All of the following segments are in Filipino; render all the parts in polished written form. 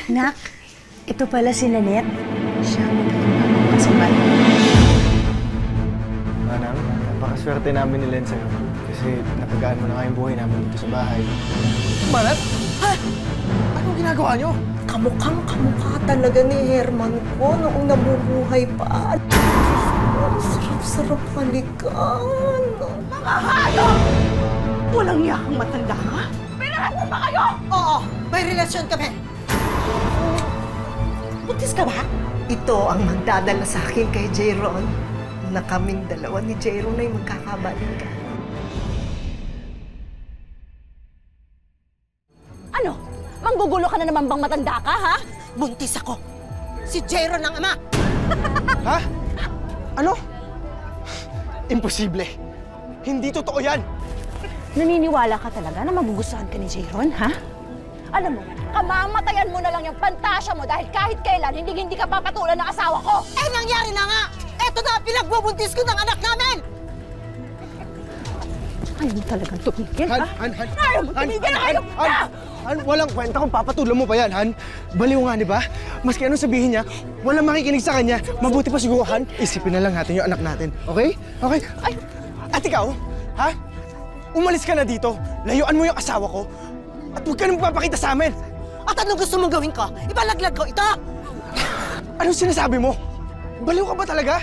Nak, ito pala si Nanette. Siya ang magkakabang kasabay. Manang, napakaswerte namin ni Len sa'yo. Kasi nakagaan mo na kayong buhay namin dito sa bahay. Manat? Ha? Anong ginagawa niyo? Kamukhang-kamukha talaga ni Herman ko noong nabubuhay pa. Ang sarap-sarap halikan. Mga hayop! Walang yakang matanda ka? Pinahan mo ba kayo? Oo, may relasyon kami. Buntis ka ba? Ito ang magdadala sa akin kay Jayron na kaming dalawa ni Jayron ay magkakabalikan. Ano? Manggugulo ka na naman bang matanda ka, ha? Buntis ako. Si Jayron ang ama. Ha? Ano? Imposible. Hindi totoo yan. Naniniwala ka talaga na magugustuhan ka ni Jayron, ha? Alam mo, kamamatayan mo na lang yung pantasya mo dahil kahit kailan hindi ka papatulan ng asawa ko! Eh, nangyari na nga! Eto na, pinagbubuntis ko ng anak namin! Ayaw mo talagang tumigil, ha? Ayaw mo tumigil! Han, walang kwenta kung papatulan mo pa yan, Han. Baliw nga, di ba? Maski anong sabihin niya, walang makikinig sa kanya. Mabuti pa siguro, Han, isipin na lang natin yung anak natin. Okay? Okay? Ay, at ikaw, ha? Umalis ka na dito. Layuan mo yung asawa ko. At huwag ka nang papakita sa amin. At anong gusto mong gawin ko? Ibalaglag ko ito? Anong sinasabi mo? Baliw ka ba talaga?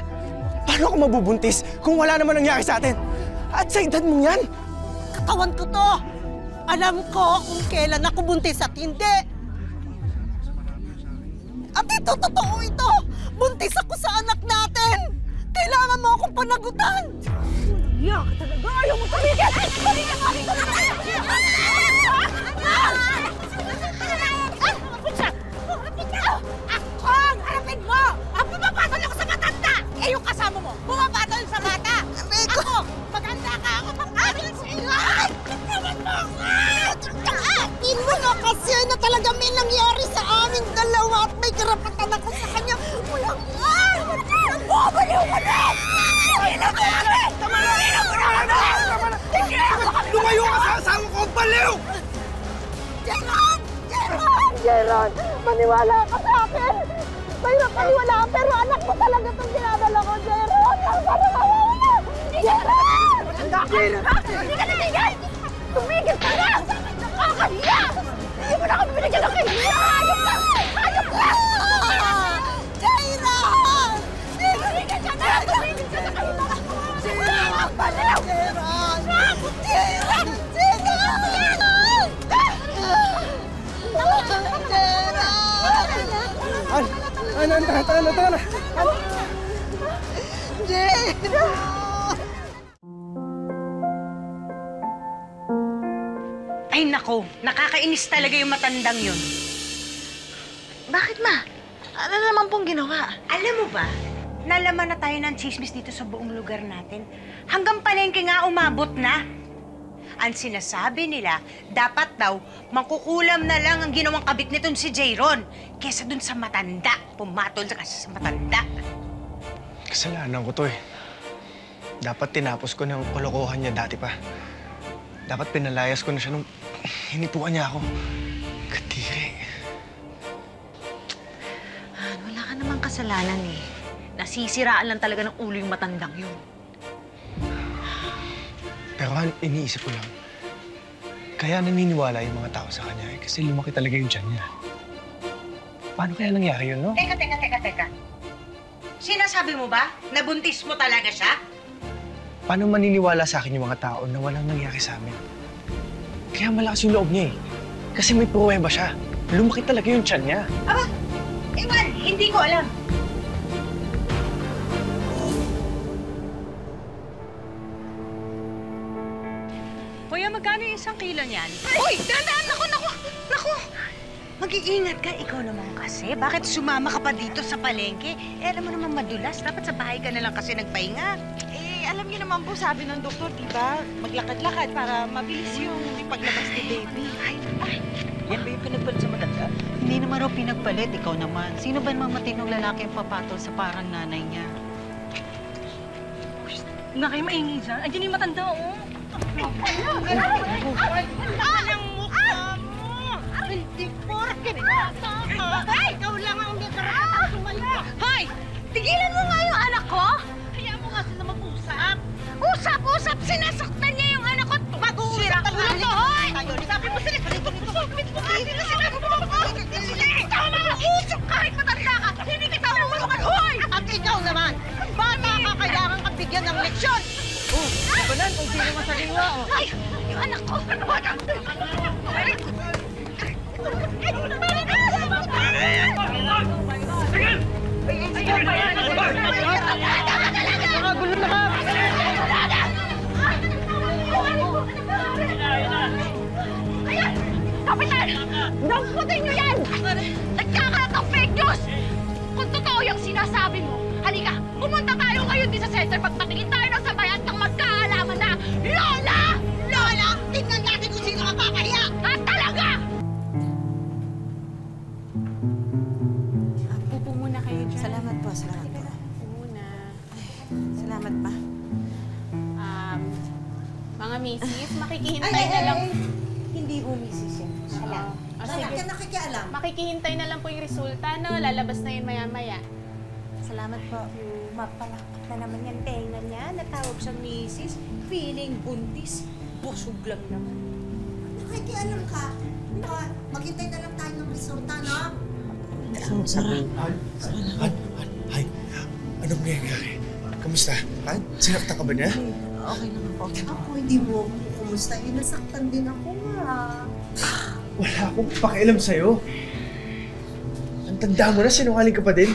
Paano ako mabubuntis kung wala naman nangyari sa atin? At sa edad mong yan? Katawan ko to. Alam ko kung kailan ako buntis at hindi. At ito, totoo ito. Buntis ako sa anak natin. Kailangan mo akong panagutan. Iyak ka talaga! Ayaw mo tumigil! Tumigil mo! Akong! Harapin mo! Ang bumapatol ako sa matanda! Eh, yung kasama mo, bumapatol sa bata! Ako! Maganda ka! Ako pang-aral sa iyo! Tawan mo ako! Tingnan mo kasi na talaga may nangyari sa aming dalawa at may karapatan ako sa kanya. Walang yan! Bumabaliw ka na! Lumayo ka sa asawa ko! Baliw! Jayron! Jayron! Jayron! Maniwala ka sa akin! Mahirap maniwalaan pero anak mo talaga itong dinadala ko, Jayron! Jayron! Jayron! Hindi ka natigil! Tumigil ka na! Nakakahiya! Hindi mo na kami binigyan ng kahiya! Hayop ka! Hayop ka! Jayron! Tumigil ka na! Tumigil ka na kayo! Jayron! Baliw! Jayron! Jayron! Jayron! Tara. Jayron! Ay nako, nakakainis talaga yung matandang yun. Bakit, Ma? Ano naman pong ginawa? Alam mo ba, nalaman na tayo ng chismis dito sa buong lugar natin. Hanggang palengke nga umabot na. Ang sinasabi nila, dapat daw mangkukulam na lang ang ginawang kabit nitong si Jayron kesa dun sa matanda. Pumatol kasi sa matanda. Kasalanan ko to eh. Dapat tinapos ko na yung kalokohan niya dati pa. Dapat pinalayas ko na siya nung hinipuan niya ako. Kadiri. Wala ka namang kasalanan eh. Nasisiraan lang talaga ng ulo yung matandang yun. Pero Han, iniisip ko lang. Kaya naniniwala yung mga tao sa kanya eh, kasi lumaki talaga yung tiyan niya. Paano kaya nangyari yun, no? Teka. Sinasabi mo ba? Nabuntis mo talaga siya? Paano maniniwala sa akin yung mga tao na walang nangyari sa amin? Kaya malakas yung loob niya eh. Kasi may pruweba siya. Lumaki talaga yung tiyan niya. Aba, ewan, hindi ko alam. Kuya, magkano yung 1 kilo niyan? Uy! Dahan-dahan! Naku! Mag-iingat ka. Ikaw naman kasi. Bakit sumama ka pa dito sa palengke? Eh, alam mo naman madulas. Dapat sa bahay ka na lang kasi nagpahinga. Eh, alam niyo naman po, sabi ng doktor, di ba? Maglakad-lakad para mabilis yung paglabas ni baby. Ay, yan ba yung pinagpalit sa matanda? Hindi naman raw pinagpalit. Ikaw naman. Sino ba namang matinong lalaki ang papatol sa parang nanay niya? Nga kayo maingay dyan. Andiyan yung matanda, oh. Ang mukha mo! Hindi porke nasa ka. Ikaw lang ang may karapatang sumaya. Hoy! Tigilan mo nga yung anak ko! Kaya mo nga sila mag-usap. Usap-usap! Sinasaktan niya yung anak ko! Mag-uusap Sira ulo to, hoy! Tayo, sabi mo sila. Sumit mo nga sila! Sinabi mo ako! Hindi kita usap kahit matanda ka! Hindi kita umulungan, hoy! At ikaw naman, bata ka kailangan kang bigyan ng leksyon. Banan kung sino masaliwa, oh. Ay! Yung anak ko! Nakagulo na ka! Ayan! Kapitan! Damputin niyo yan! Nagkakalat ng fake news! Kung totoo yung sinasabi mo, halika, pumunta tayo ngayon din sa center pagpatingin tayo ng sabayan kang magkaalaman na Lola! Lola, tingnan natin kung sino ka papahiya. At talaga! Upo muna kayo dyan. Salamat po, salamat po. Upo muna. Salamat pa. Mga misis, makikihintay na lang. Hindi umisis yan. Sige. ka nakikialam? Makikihintay na lang po yung resulta, no? Lalabas na yun maya-maya. Salamat po. Mapalakpak na naman yung tenga niya. Natawag siyang misis. Feeling buntis. Busog lang naman. Nakikialam ka. Maghintay na lang tayo ng resulta, no? Hay, anong nangyayari? Kamusta? Han? Sinaktan ka ba niya? Ako, hindi mo ako kumusta. Nasaktan din ako nga. Wala akong pakialam sa'yo. Ang tanda mo na, sinungaling ka pa din.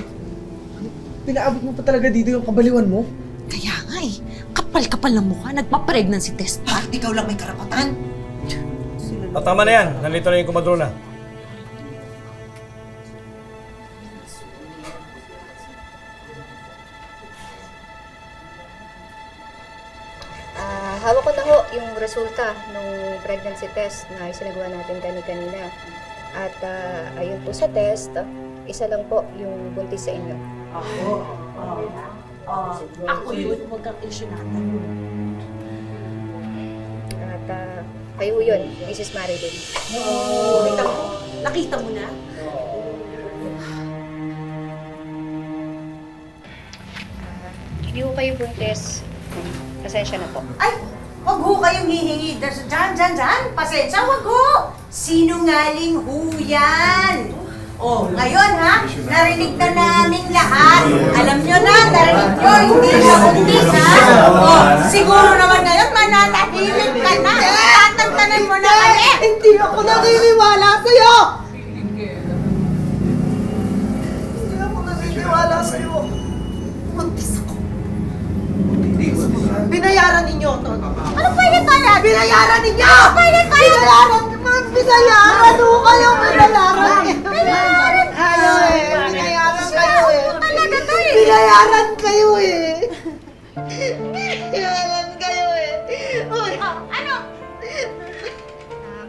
Pinaabot mo pa talaga dito yung kabaliwan mo. Kaya nga eh, kapal-kapal ng mukha, nagpa-pregnancy test pa. Ikaw lang may karapatan. Tama na yan. Nandito na yung kumadrona. Hawak ko na ho yung resulta ng pregnancy test na isinagawa natin kanina. At ayun po sa test, isa lang po yung buntis sa inyo. Ako yun. Huwag kang isyonata. At kayo yun, Mrs. Marilyn. Nakita mo na? Hindi ho kayo buntis. Pasensya na po. Ay! Wag ho kayong hihingi. Diyan. Pasensya, wag ho. Sinungaling ho yan. Oh, ngayon ha, narinig na namin lahat. Alam nyo na, narinig nyo, hindi siya buntis ha. Oh, siguro naman ngayon, mananahimik ka na. Tatantanan mo na kami. Hindi ako naniniwala sa'yo! Hindi ako naniniwala sa'yo. Buntis ako. Binayaran ninyo to. Ano pwede pala? Binayaran ninyo! Pwede kayo? Binayaran ho kayo! Binayaran kayo eh! Binayaran kayo eh! Talaga to eh. Binayaran kayo eh! Binayaran kayo eh! Uy! Ano?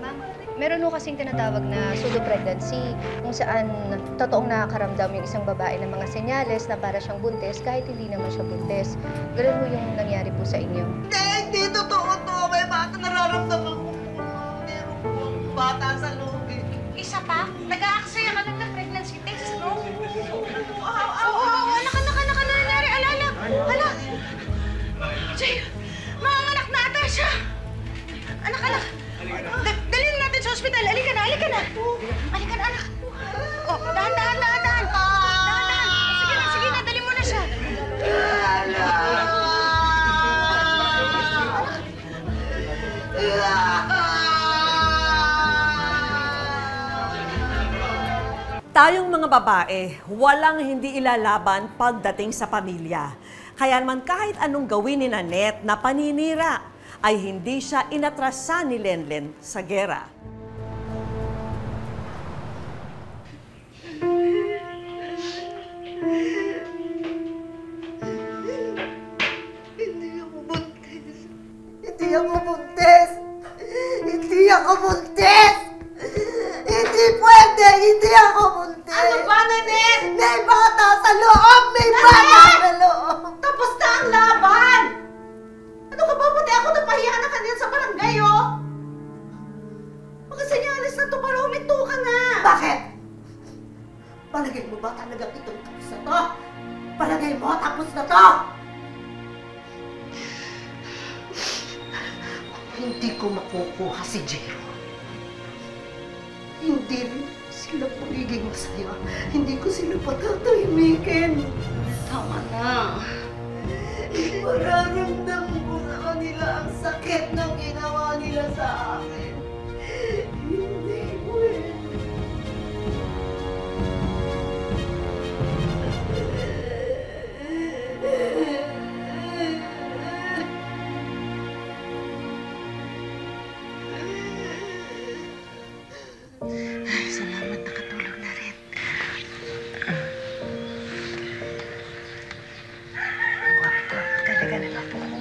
Ma'am, meron ho kasing tinatawag na pseudo-pregnancy kung saan totoong nakakaramdam yung isang babae ng mga senyales na para siyang buntis kahit hindi naman siya buntis. Ganun ho yung nangyari po sa inyo. Hindi totoo to! May bata nararamdaman ko. Meron po ang bata sa loob eh. Isa pa? Nag-aaksaya ka lang ng pregnancy test, no? Anak, nangyari, alala. Ala. Jay, manganak na ata siya. Anak. Dalhin natin sa ospital. Halika na. Halika na, anak. Oh, dahan. Dahan. Sige na, dalhin mo na siya. Tayong mga babae, walang hindi ilalaban pagdating sa pamilya. Kaya naman kahit anong gawin ni Nanette na paninira, ay hindi siya inatrasan ni Lenlen sa gera. Hindi ako buntis! Hindi ako buntis! Hindi pwede! Hindi ako buntis! Ano ba, Nanette? May bata sa loob! May bata sa loob! Tapos na ang laban! Ano ka ba? Pati ako napahiya na kanina sa barangay, oh! Mga senyalis na to para huminto ka na! mo, tapos na to! Hindi ko makukuha si Jero. Hindi rin sila magiging masaya. Hindi ko sila patatahimikin. Tama na. Mararamdaman ko sa kanila ang sakit ng ginawa nila sa akin. Hindi pwede. Salamat, nakatulog na rin. Guwapo, talaga na po ako.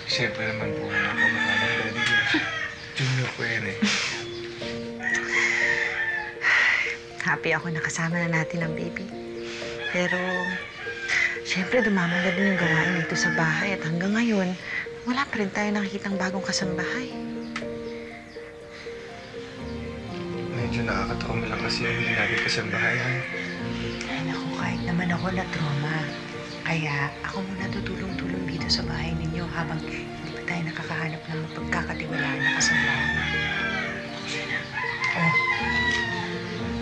Siyempre naman po mga kamakalang Daddy. Junior po yan eh. Happy ako nakasama na natin ang baby. Pero, siyempre dumami na din yung gawain dito sa bahay at hanggang ngayon, wala pa rin tayo nakikitang bagong kasambahay. Medyo nakakatrauma lang kasi yung hindi natin kasambahay. Ay naku, kahit naman ako na-trauma. Kaya ako muna tutulong-tulong dito sa bahay ninyo habang hindi pa tayo nakakahanap ng mapagkakatiwalaan na kasambahay. Oh,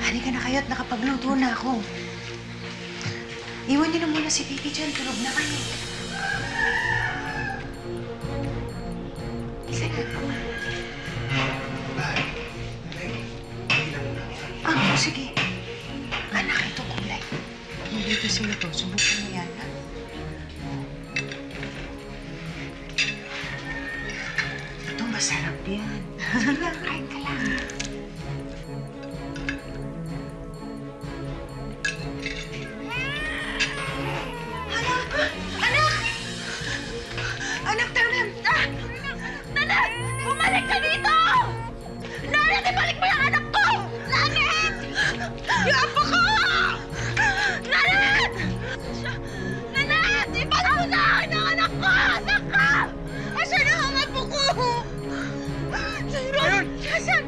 halika na kayo at nakapagluto na ako. Iwan niyo na muna si Pipi dyan. Tulog na kayo. Sige. Ah, sige. Anak, ito kulay. Hindi kasi ito. Subukan mo yan, ha? Ito, masarap yan. Sige, kain ka lang. Anak, Tanan! Tanan! Bumalik ka dito! Nanet, ibalik mo yung anak ko! Nanet! Yung apo ko! Nanet! Nanet! Ibalik mo sa akin ang anak ko! Anak ka! Asan na ang apo ko? Ayun! Asan?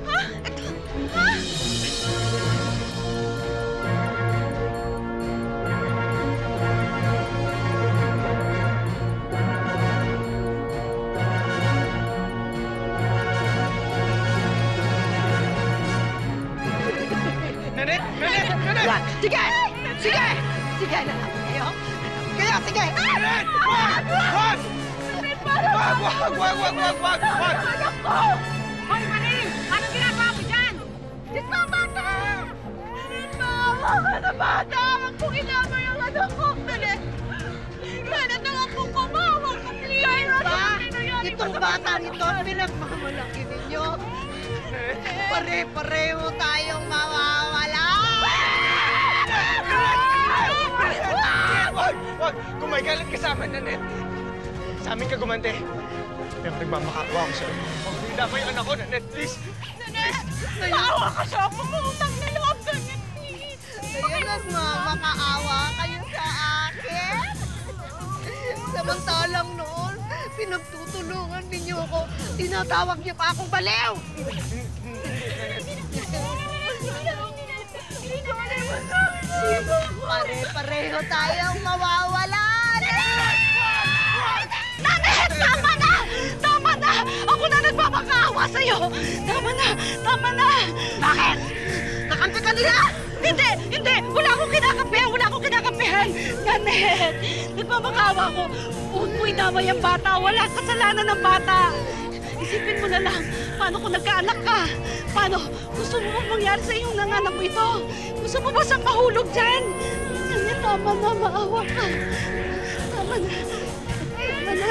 Ha? Ito? Ha? Nanet! Nanet! Nanet! Yan. Sige! Sige! Sige na lang kayo. Kayo, sige! Nanet! Wag! Wag! Wag! Wag! Wag! Wag! Wag! Wag! Wag! Anak ko! Hoy, Maring! Anong ginagawa mo dyan? Dito ang bata! Mama ka na bata! Kung inama yung anak ko! Dali! Nanet ang ako ko! Mama ko! Please! Itong bata nito, pinagmamalaki ninyo. Pare-pareho tayong mawawala! Wag! Wag! Kung may galit ka sa amin, Nanet. Sa amin ka gumante. Pero nagmamakaawa ako sa'yo. Huwag mo idama yung anak ko, Nanet, please. Nanet! Maawa ka sa ako! Mangutang na loob ka niya, please! Kaya nagmamakaawa kayo sa akin? Samantalang noon, pinagtutulungan ninyo ako. Tinatawag niyo pa akong baliw! Pare-pareho tayong mawawalan! Nanet! Tama na! Tama na! Ako na nagpapakaawa sa'yo! Tama na! Tama na! Bakit? Nakampi ka nila? Hindi! Hindi! Wala akong kinakampihan! Wala akong kinakampihan! Nanet! Nagpapakaawa ko! Huwag mo inamay ang bata! Wala kasalanan ng bata! Isipin mo na lang, paano kung nagkaanak ka? Paano? Gusto mo bang mangyari sa iyong nanganak mo ito? Gusto mo ba siyang mahulog dyan? Nanet, tama na, maawa ka. Tama na. Tama na.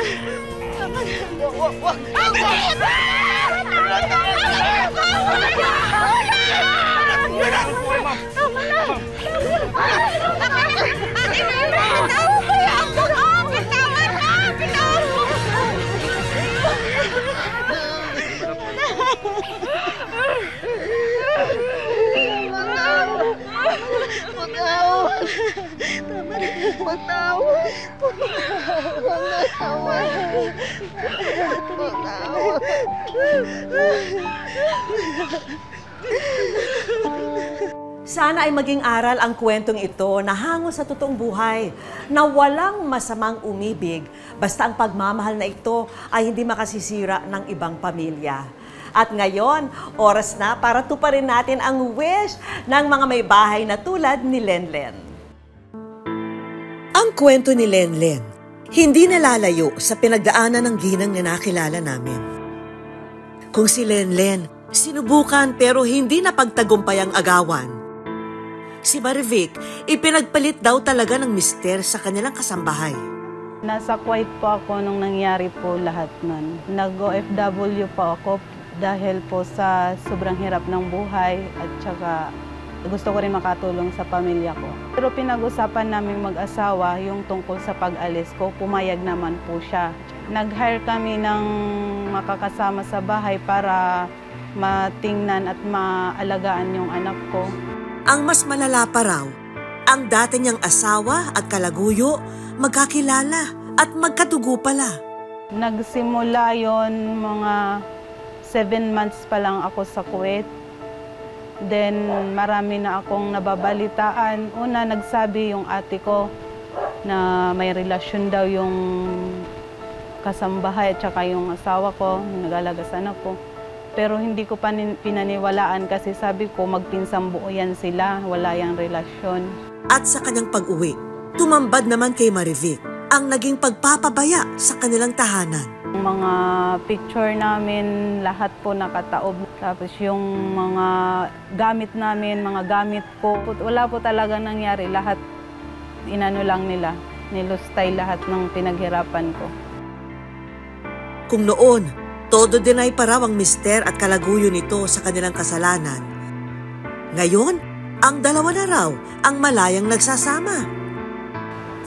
Tama na. Wag! Wag! Nanet! Tama na! Tama na! Ate Mary! Tawag ko yung ako! Bitawan na! Bitawan mo! Patawad! Tama na! Patawad! Patawad! Patawad! Sana ay maging aral ang kwentong ito na hango sa totoong buhay, na walang masamang umibig, basta ang pagmamahal na ito ay hindi makasisira ng ibang pamilya. At ngayon, oras na para tuparin natin ang wish ng mga may bahay na tulad ni Lenlen. Ang kwento ni Lenlen, hindi nalalayo sa pinagdaanan ng ginang na nakilala namin. Kung si Lenlen, sinubukan pero hindi napagtagumpay ang agawan. Si Marivic, ipinagpalit daw talaga ng mister sa kanilang kasambahay. Nasa Kuwait po ako nung nangyari po lahat nun. Nag-OFW po ako dahil po sa sobrang hirap ng buhay at saka gusto ko rin makatulong sa pamilya ko. Pero pinag-usapan namin mag-asawa yung tungkol sa pag-alis ko, pumayag naman po siya. Nag-hire kami ng makakasama sa bahay para matingnan at maalagaan yung anak ko. Ang mas malala pa raw, ang dati niyang asawa at kalaguyo magkakilala at magkatugo pala. Nagsimula yon mga 7 months pa lang ako sa Kuwait. Then marami na akong nababalitaan. Una, nagsabi yung ate ko na may relasyon daw yung kasambahay at saka yung asawa ko, yung nag-alaga sa anak ko. Pero hindi ko pa pinaniwalaan kasi sabi ko magpinsang buo yan sila, wala yung relasyon. At sa kanyang pag-uwi, tumambad naman kay Marivic ang naging pagpapabaya sa kanilang tahanan. Mga picture namin, lahat po nakataob. Tapos yung mga gamit namin, mga gamit ko, wala po talaga nangyari. Lahat inano lang nila, nilustay lahat ng pinaghirapan ko. Kung noon, todo deny pa raw ang mister at kalaguyo nito sa kanilang kasalanan. Ngayon, ang dalawa na raw ang malayang nagsasama.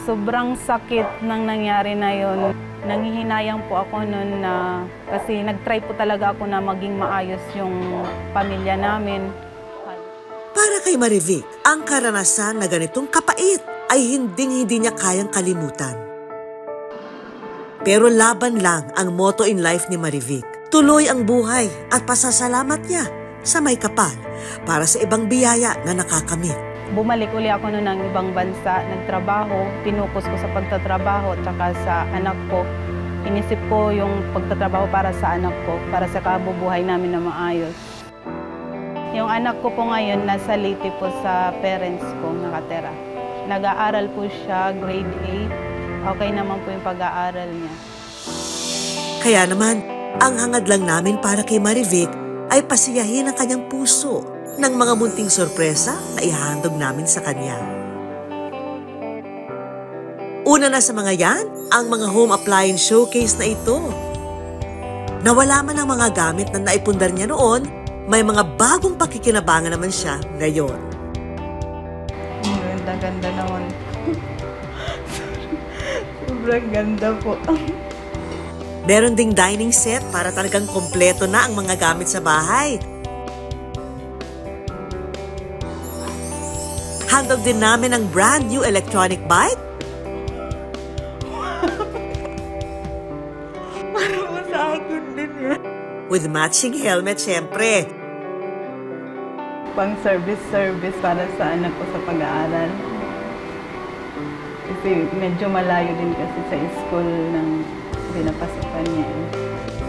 Sobrang sakit nang nangyari na yon. Nangihinayang po ako noon na kasi nag-try po talaga ako na maging maayos yung pamilya namin. Para kay Marivic, ang karanasan na ganitong kapait ay hindi niya kayang kalimutan. Pero laban lang ang motto in life ni Marivic. Tuloy ang buhay at pasasalamat niya sa may kapal para sa ibang biyaya na nakakamit. Bumalik uli ako noon ng ibang bansa, nagtrabaho, pinukus ko sa pagtatrabaho at saka sa anak ko. Inisip ko yung pagtatrabaho para sa anak ko, para sa kabubuhay namin na maayos. Yung anak ko po ngayon nasa Leyte po sa parents ko nakatera. Nag-aaral po siya, grade 8. Okay naman po yung pag-aaral niya. Kaya naman, ang hangad lang namin para kay Marivic ay pasiyahin ang kanyang puso ng mga munting sorpresa na ihahandog namin sa kanya. Una na sa mga yan, ang mga home appliance showcase na ito. Nawala man ang mga gamit na naipundar niya noon, may mga bagong pakikinabangan naman siya ngayon. Ganda naman. Sobrang ganda po. Meron ding dining set para talagang kompleto na ang mga gamit sa bahay. Handog din namin ang brand new electronic bike. Para mo sa akin din yan. With matching helmet, syempre. Pang service para sa anak ko sa pag-aaral. Kasi medyo malayo din kasi sa school ng pinapasukan niya.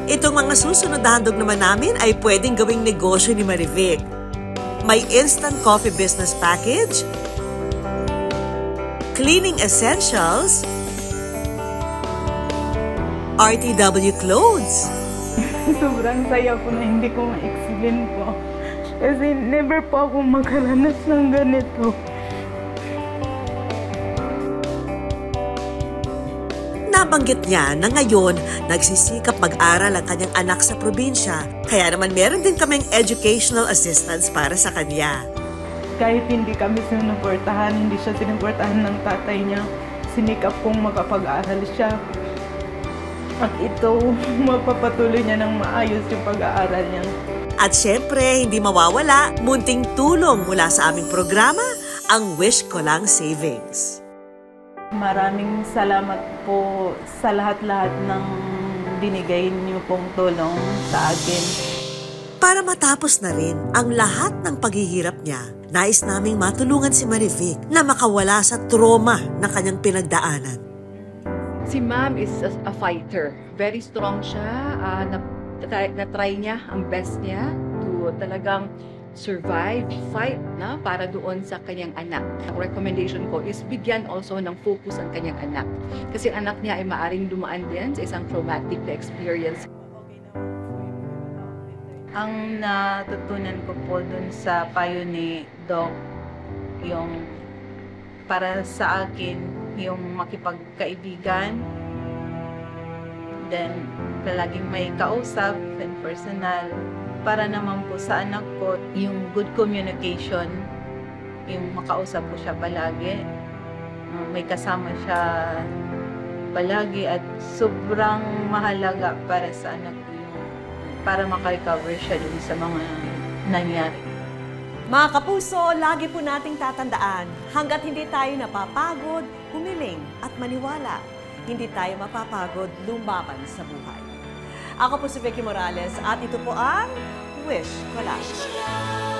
Itong mga susunod na handog naman namin ay pwedeng gawing negosyo ni Marivic. May instant coffee business package, cleaning essentials, RTW clothes. Sobrang saya po na hindi ko ma-explain po. Kasi never po ako makaranas ng ganito. Nabanggit niya na ngayon nagsisikap mag-aral ang kanyang anak sa probinsya, kaya naman meron din kaming educational assistance para sa kanya. Kahit hindi kami sinuportahan, hindi siya sinuportahan ng tatay niya, sinikap kong makapag-aral siya. At ito, mapapatuloy niya ng maayos yung pag-aaral niya. At syempre, hindi mawawala, munting tulong mula sa aming programa, ang Wish Ko Lang Savings. Maraming salamat po sa lahat-lahat ng binigay niyo pong tulong sa akin. Para matapos na rin ang lahat ng paghihirap niya, nais naming matulungan si Marivic na makawala sa trauma na kanyang pinagdaanan. Si Ma'am is a fighter. Very strong siya. Na-try niya ang best niya to talagang survive, fight na para doon sa kanyang anak. Ang recommendation ko is bigyan also ng focus ang kanyang anak. Kasi ang anak niya ay maaring dumaan din sa isang traumatic na experience. Ang natutunan ko po dun sa payo ni Doc, yung para sa akin, yung makipagkaibigan, then palaging may kausap and personal. Para naman po sa anak ko, yung good communication, yung makausap ko siya palagi, may kasama siya palagi at sobrang mahalaga para sa anak ko yung para makarecover siya dun sa mga nangyari. Mga kapuso, lagi po nating tatandaan, hanggat hindi tayo napapagod, humiling at maniwala, hindi tayo mapapagod lumaban sa buhay. Ako po si Vicky Morales at ito po ang Wish Collage.